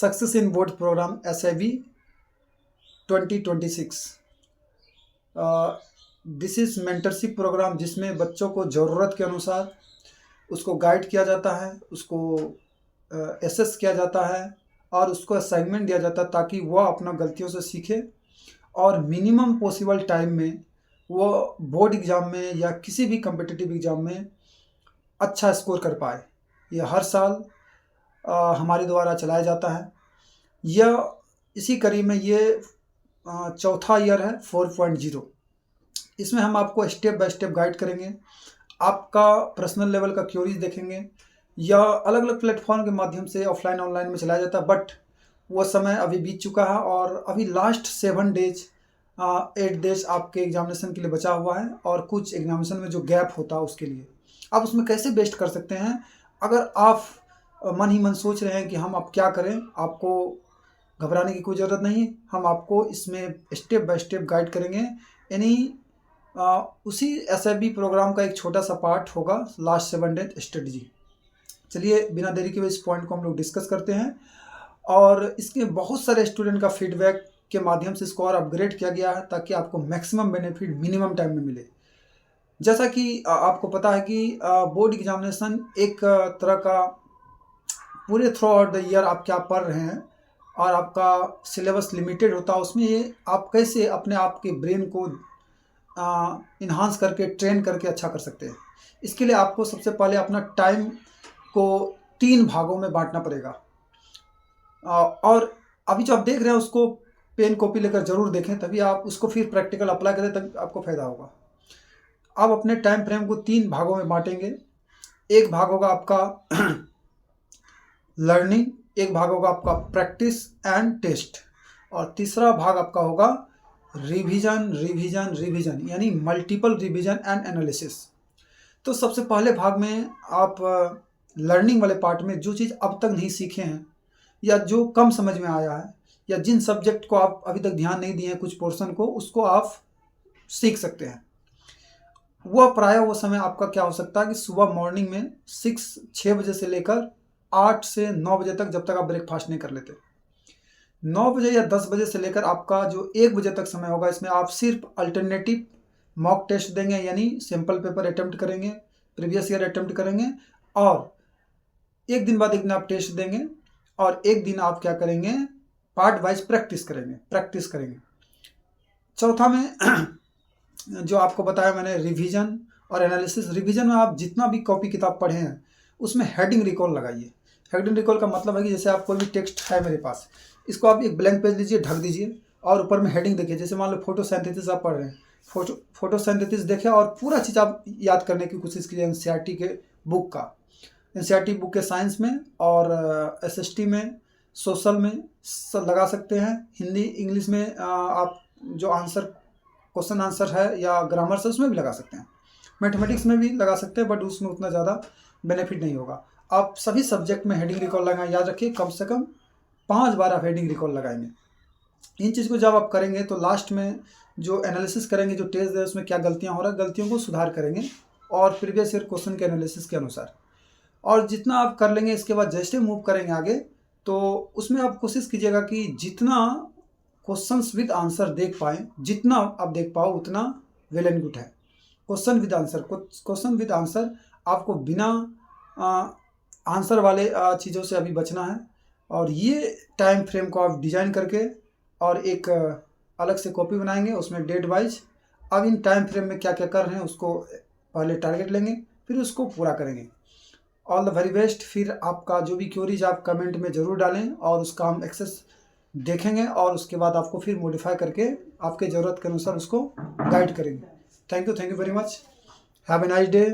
Success in board program SIB 2026। This is mentorship program जिसमें बच्चों को ज़रूरत के अनुसार उसको गाइड किया जाता है, उसको एसेस किया जाता है और उसको असाइनमेंट दिया जाता है ताकि वह अपना गलतियों से सीखे और मिनिमम पॉसिबल टाइम में वो बोर्ड एग्ज़ाम में या किसी भी कम्पिटिटिव एग्ज़ाम में अच्छा स्कोर कर पाए। यह हर साल हमारे द्वारा चलाया जाता है। यह इसी कड़ी में ये चौथा ईयर है 4.0। इसमें हम आपको स्टेप बाय स्टेप गाइड करेंगे, आपका पर्सनल लेवल का क्यूरीज देखेंगे। यह अलग अलग प्लेटफॉर्म के माध्यम से ऑफलाइन ऑनलाइन में चलाया जाता है, बट वो समय अभी बीत चुका है और अभी लास्ट 7 डेज 8 डेज आपके एग्जामिनेशन के लिए बचा हुआ है और कुछ एग्जामिनेशन में जो गैप होता है उसके लिए आप उसमें कैसे बेस्ट कर सकते हैं। अगर आप मन ही मन सोच रहे हैं कि हम अब क्या करें, आपको घबराने की कोई ज़रूरत नहीं। हम आपको इसमें स्टेप बाय स्टेप गाइड करेंगे। यानी उसी SIB प्रोग्राम का एक छोटा सा पार्ट होगा लास्ट 7 डेज स्ट्रेटजी। चलिए बिना देरी के इस पॉइंट को हम लोग डिस्कस करते हैं। और इसके बहुत सारे स्टूडेंट का फीडबैक के माध्यम से इसको और अपग्रेड किया गया है ताकि आपको मैक्सिमम बेनिफिट मिनिमम टाइम में मिले। जैसा कि आपको पता है कि बोर्ड एग्जामिनेशन एक तरह का पूरे थ्रू आउट द ईयर आप क्या पढ़ रहे हैं और आपका सिलेबस लिमिटेड होता है, उसमें आप कैसे अपने आप के ब्रेन को इन्हांस करके ट्रेन करके अच्छा कर सकते हैं। इसके लिए आपको सबसे पहले अपना टाइम को 3 भागों में बांटना पड़ेगा। और अभी जो आप देख रहे हैं उसको पेन कॉपी लेकर ज़रूर देखें, तभी आप उसको फिर प्रैक्टिकल अप्लाई करें, तब आपको फ़ायदा होगा। आप अपने टाइम फ्रेम को 3 भागों में बांटेंगे। एक भाग होगा आपका लर्निंग, एक भाग होगा आपका प्रैक्टिस एंड टेस्ट और तीसरा भाग आपका होगा रिवीजन रिवीजन रिवीजन यानी मल्टीपल रिवीजन एंड एनालिसिस। तो सबसे पहले भाग में आप लर्निंग वाले पार्ट में जो चीज़ अब तक नहीं सीखे हैं या जो कम समझ में आया है या जिन सब्जेक्ट को आप अभी तक ध्यान नहीं दिए हैं कुछ पोर्शन को, उसको आप सीख सकते हैं। वह प्रायः वो समय आपका क्या हो सकता है कि सुबह मॉर्निंग में 6 बजे से लेकर 8 से 9 बजे तक, जब तक आप ब्रेकफास्ट नहीं कर लेते। 9 बजे या 10 बजे से लेकर आपका जो 1 बजे तक समय होगा, इसमें आप सिर्फ अल्टरनेटिव मॉक टेस्ट देंगे, यानी सैम्पल पेपर अटेम्प्ट करेंगे, प्रीवियस ईयर अटेम्प्ट करेंगे और एक दिन बाद एक दिन आप टेस्ट देंगे और एक दिन आप क्या करेंगे, पार्ट वाइज प्रैक्टिस करेंगे। चौथा में जो आपको बताया मैंने रिवीजन और एनालिसिस। रिवीजन में आप जितना भी कॉपी किताब पढ़े हैं उसमें हेडिंग रिकॉल लगाइए। हेडिंग रिकॉल का मतलब है कि जैसे आप कोई भी टेक्स्ट है मेरे पास, इसको आप एक ब्लैंक पेज लीजिए, ढक दीजिए और ऊपर में हेडिंग देखिए। जैसे मान लो फोटोसिंथेसिस आप पढ़ रहे हैं, फोटोसिंथेसिस देखें और पूरा चीज़ आप याद करने की कोशिश कीजिए NCERT के बुक का। NCERT बुक के साइंस में और SST में, सोशल में लगा सकते हैं। हिंदी इंग्लिश में आप जो क्वेश्चन आंसर है या ग्रामर से उसमें भी लगा सकते हैं। मैथमेटिक्स में भी लगा सकते हैं, बट उसमें उतना ज़्यादा बेनिफिट नहीं होगा। आप सभी सब्जेक्ट में हेडिंग रिकॉल लगाएं। याद रखिए कम से कम 5 बार आप हेडिंग रिकॉल लगाएंगे। इन चीज़ को जब आप करेंगे तो लास्ट में जो एनालिसिस करेंगे, जो टेस्ट है उसमें क्या गलतियां हो रहा है, गलतियों को सुधार करेंगे और प्रीवियस ईयर क्वेश्चन के एनालिसिस के अनुसार। और जितना आप कर लेंगे, इसके बाद जैसे मूव करेंगे आगे, तो उसमें आप कोशिश कीजिएगा कि जितना क्वेश्चंस विद आंसर देख पाएँ, जितना आप देख पाओ उतना वेल एंड गुड है। क्वेश्चन विद आंसर आपको बिना आंसर वाले चीज़ों से अभी बचना है। और ये टाइम फ्रेम को आप डिज़ाइन करके और एक अलग से कॉपी बनाएंगे, उसमें डेट वाइज अब इन टाइम फ्रेम में क्या क्या कर रहे हैं उसको पहले टारगेट लेंगे, फिर उसको पूरा करेंगे। All the very best. फिर आपका जो भी क्यूरीज आप कमेंट में ज़रूर डालें और उसका हम एक्सेस देखेंगे और उसके बाद आपको फिर मॉडिफाई करके आपके ज़रूरत के अनुसार उसको गाइड करेंगे। Thank you very much. Have a nice day.